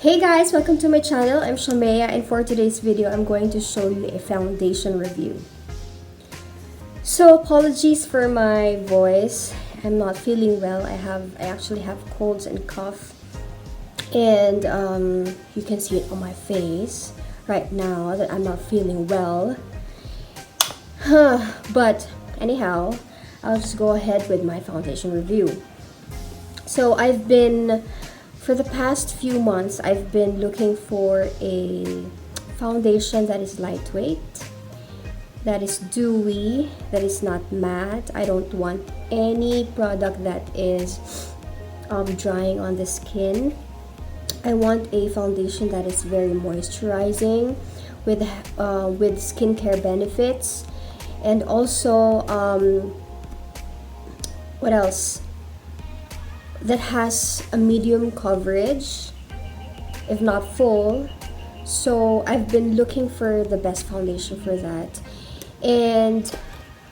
Hey guys, welcome to my channel. I'm Shamea, and for today's video, I'm going to show you a foundation review. So apologies for my voice. I'm not feeling well. I actually have colds and cough, and you can see it on my face right now that I'm not feeling well. But anyhow, I'll just go ahead with my foundation review. So for the past few months, I've been looking for a foundation that is lightweight, that is dewy, that is not matte. I don't want any product that is drying on the skin. I want a foundation that is very moisturizing with skincare benefits, and also what else? That has a medium coverage, if not full. So I've been looking for the best foundation for that, and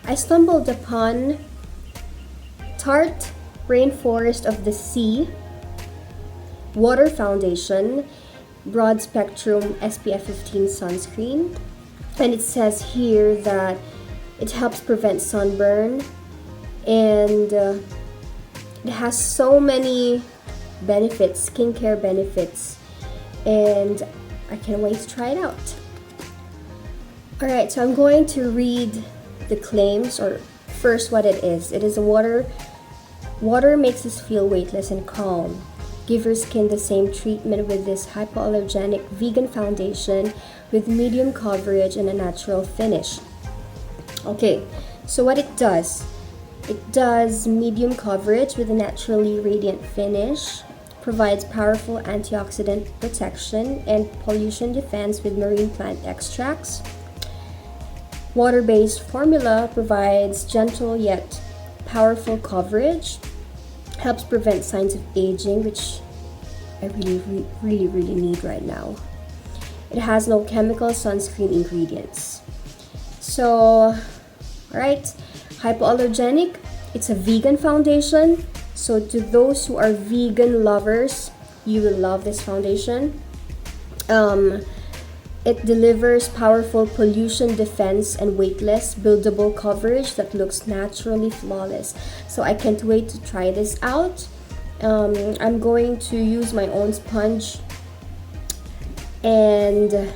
I stumbled upon Tarte Rainforest of the Sea Water Foundation Broad Spectrum SPF 15 Sunscreen. And it says here that it helps prevent sunburn, and it has so many benefits, skincare benefits, and I can't wait to try it out. Alright, so I'm going to read the claims, or first what it is. It is a water makes us feel weightless and calm. Give your skin the same treatment with this hypoallergenic vegan foundation with medium coverage and a natural finish. Okay, so what it does medium coverage with a naturally radiant finish, provides powerful antioxidant protection and pollution defense with marine plant extracts. Water-based formula provides gentle yet powerful coverage, helps prevent signs of aging, which I really need right now. It has no chemical sunscreen ingredients. So, alright. Hypoallergenic, it's a vegan foundation, so to those who are vegan lovers, you will love this foundation. It delivers powerful pollution defense and weightless buildable coverage that looks naturally flawless. So I can't wait to try this out. I'm going to use my own sponge, and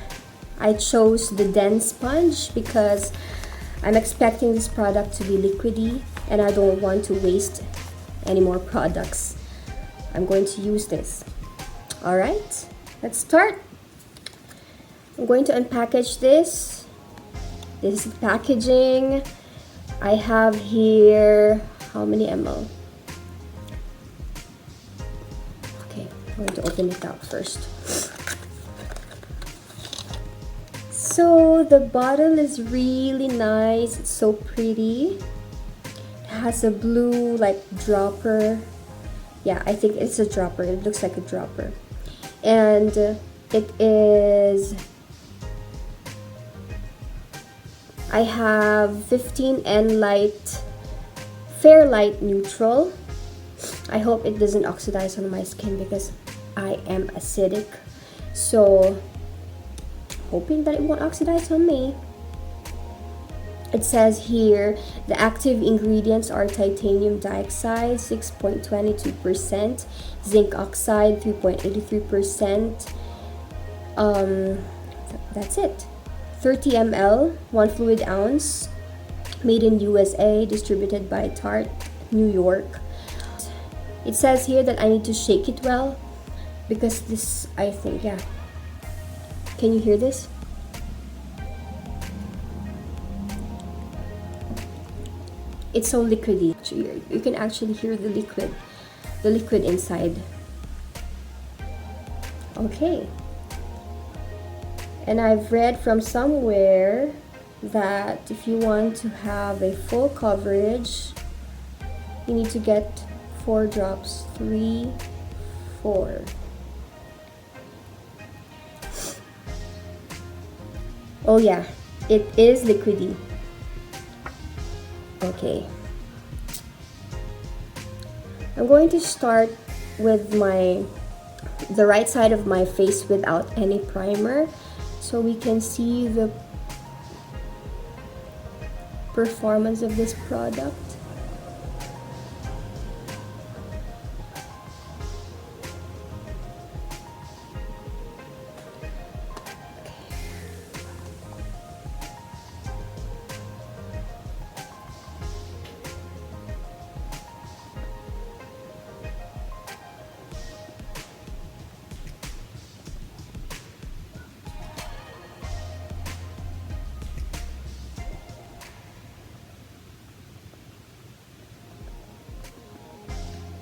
I chose the dense sponge because I'm expecting this product to be liquidy, and I don't want to waste any more products. I'm going to use this. Alright, let's start. I'm going to unpackage this. This is the packaging. I have here, how many ml? Okay, I'm going to open it out first. So the bottle is really nice. It's so pretty. It has a blue like dropper. Yeah, I think it's a dropper. It looks like a dropper. And it is, I have 15N light, fair light neutral. I hope it doesn't oxidize on my skin because I am acidic. So hoping that it won't oxidize on me. It says here the active ingredients are titanium dioxide 6.22%, zinc oxide 3.83%. That's it. 30 ml, 1 fluid ounce, made in USA, distributed by Tarte, New York. It says here that I need to shake it well because this, I think, yeah. Can you hear this? It's so liquidy. You can actually hear the liquid inside. Okay. And I've read from somewhere that if you want to have a full coverage, you need to get 4 drops. 3, 4. Oh yeah, it is liquidy. Okay. I'm going to start with my the right side of my face without any primer so we can see the performance of this product.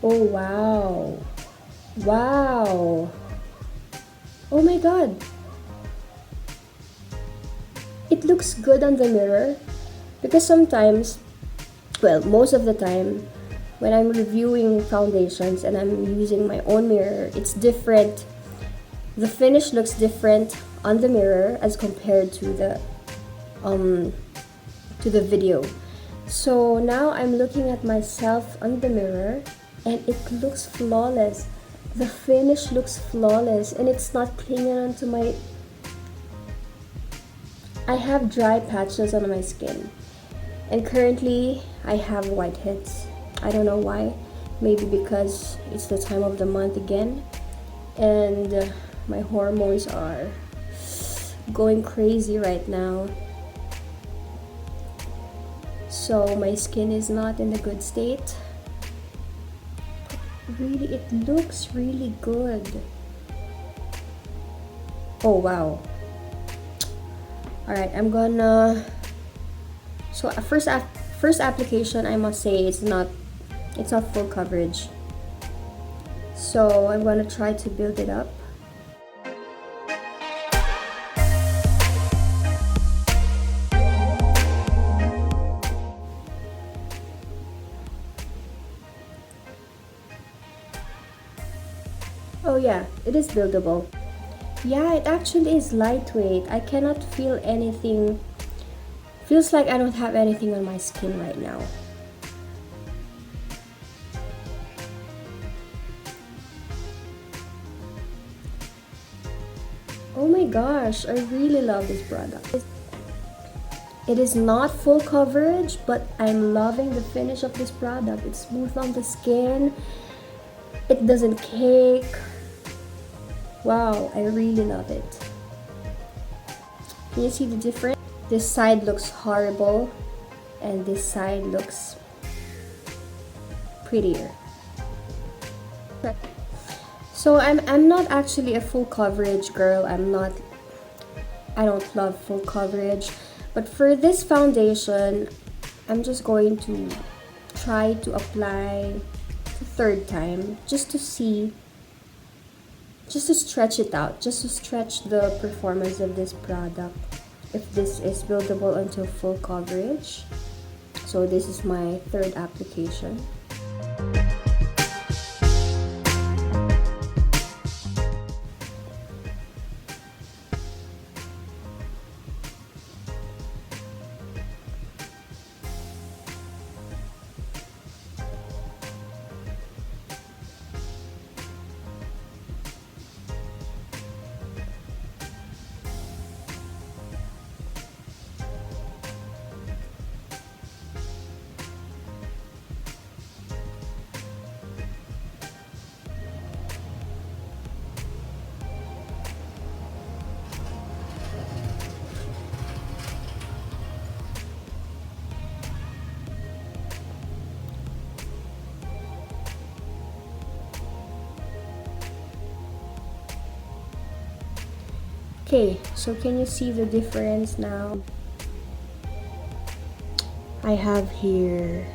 Oh wow. Wow. Oh my god. It looks good on the mirror because sometimes, well, most of the time when I'm reviewing foundations and I'm using my own mirror, it's different. The finish looks different on the mirror as compared to the video. So now I'm looking at myself on the mirror and it looks flawless. The finish looks flawless and it's not clinging onto my... I have dry patches on my skin and currently I have whiteheads. I don't know why. Maybe because it's the time of the month again and my hormones are going crazy right now. So my skin is not in a good state. Really, it looks really good. Oh wow. Alright, I'm gonna... So first application, I must say it's not full coverage. So I'm gonna try to build it up. Oh yeah, it is buildable. Yeah, it actually is lightweight. I cannot feel anything. Feels like I don't have anything on my skin right now. Oh my gosh, I really love this product. It is not full coverage, but I'm loving the finish of this product. It's smooth on the skin. It doesn't cake. Wow, I really love it. Can you see the difference? This side looks horrible and this side looks prettier. So I'm not actually a full coverage girl. I don't love full coverage, but for this foundation, I'm just going to try to apply the third time just to see, just to stretch it out, just to stretch the performance of this product, if this is buildable until full coverage. So this is my third application. Okay, so can you see the difference now? I have here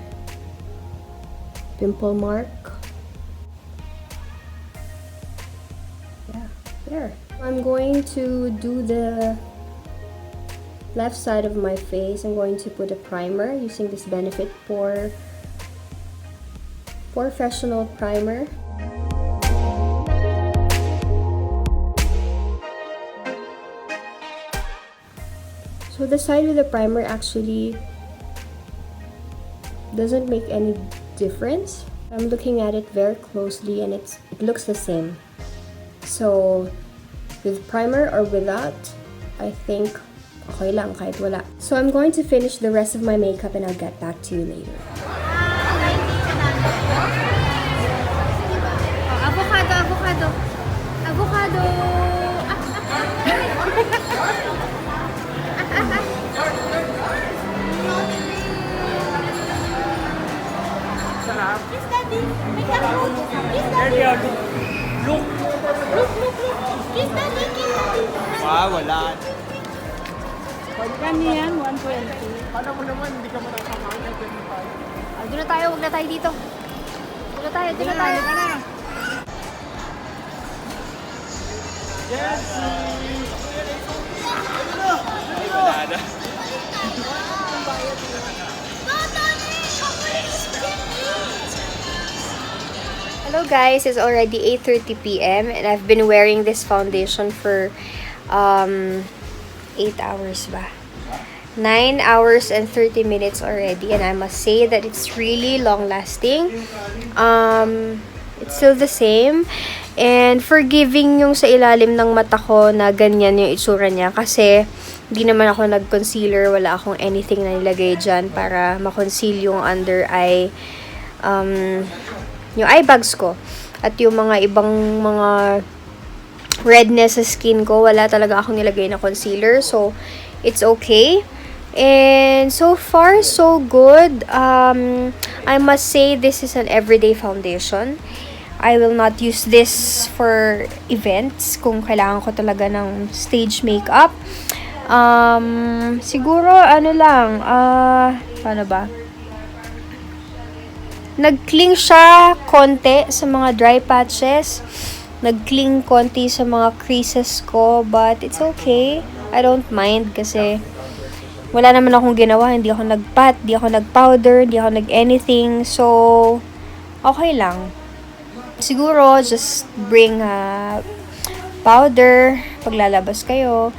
pimple mark. Yeah, there. I'm going to do the left side of my face. I'm going to put a primer using this Benefit Professional Primer. So the side with the primer actually doesn't make any difference. I'm looking at it very closely and it looks the same. So, with primer or without, I think okay lang kahit wala. So, I'm going to finish the rest of my makeup and I'll get back to you later. Avocado, avocado. Avocado. Sarap. Yes, Daddy. Make a fruit. Yes, Daddy. Look. Look, look, look. Yes, Daddy. Yes, Daddy. Wala. Pagkano yan? 120. Paano mo naman, hindi ka makakakain ng 25? Doon na tayo. Huwag na tayo dito. Doon na tayo. Doon na tayo. Yes! Hello guys, it's already 8:30 p.m. and I've been wearing this foundation for 8 hours ba? 9 hours and 30 minutes already, and I must say that it's really long lasting. It's still the same, and forgiving yung sa ilalim ng mata ko na ganyan yung itsura niya kasi hindi naman ako nag-concealer, wala akong anything na nilagay dyan para ma-conceal yung under eye, yung eye bags ko at yung mga ibang mga redness sa skin ko. Wala talaga akong nilagay na concealer, so it's okay. And so far, so good. I must say this is an everyday foundation. I will not use this for events kung kailangan ko talaga ng stage makeup. Siguro, ano lang, paano ba? Nag-cling siya konti sa mga dry patches. Nag-cling konti sa mga creases ko, but it's okay. I don't mind kasi wala naman akong ginawa. Hindi ako nag-pat, hindi ako nag-powder, hindi ako nag-anything. So, okay lang. Siguro, just bring powder paglalabas kayo.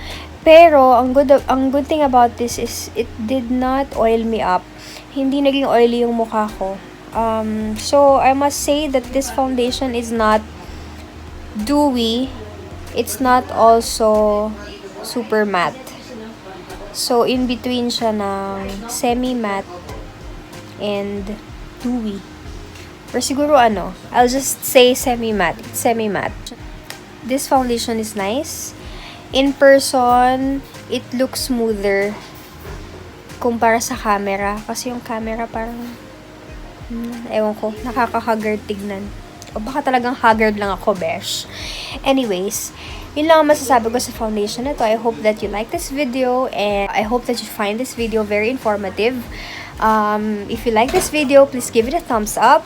Pero, ang good thing about this is it did not oil me up. Hindi naging oily yung mukha ko. So, I must say that this foundation is not dewy. It's not also super matte. So, in between siya ng semi-matte and dewy. Or siguro I'll just say semi-matte. It's semi-matte. This foundation is nice. In person, it looks smoother kumpara sa camera. Kasi yung camera parang, ewan ko, nakaka-haggard tignan. O baka talagang haggard lang ako, besh. Anyways, yun lang ang masasabi ko sa foundation na to. I hope that you like this video and I hope that you find this video very informative. If you like this video, please give it a thumbs up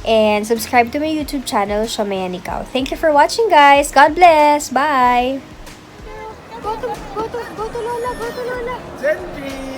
and subscribe to my YouTube channel, Shamea Nikao. Thank you for watching, guys. God bless. Bye. Go to Lola. Go to Lola. Selfie!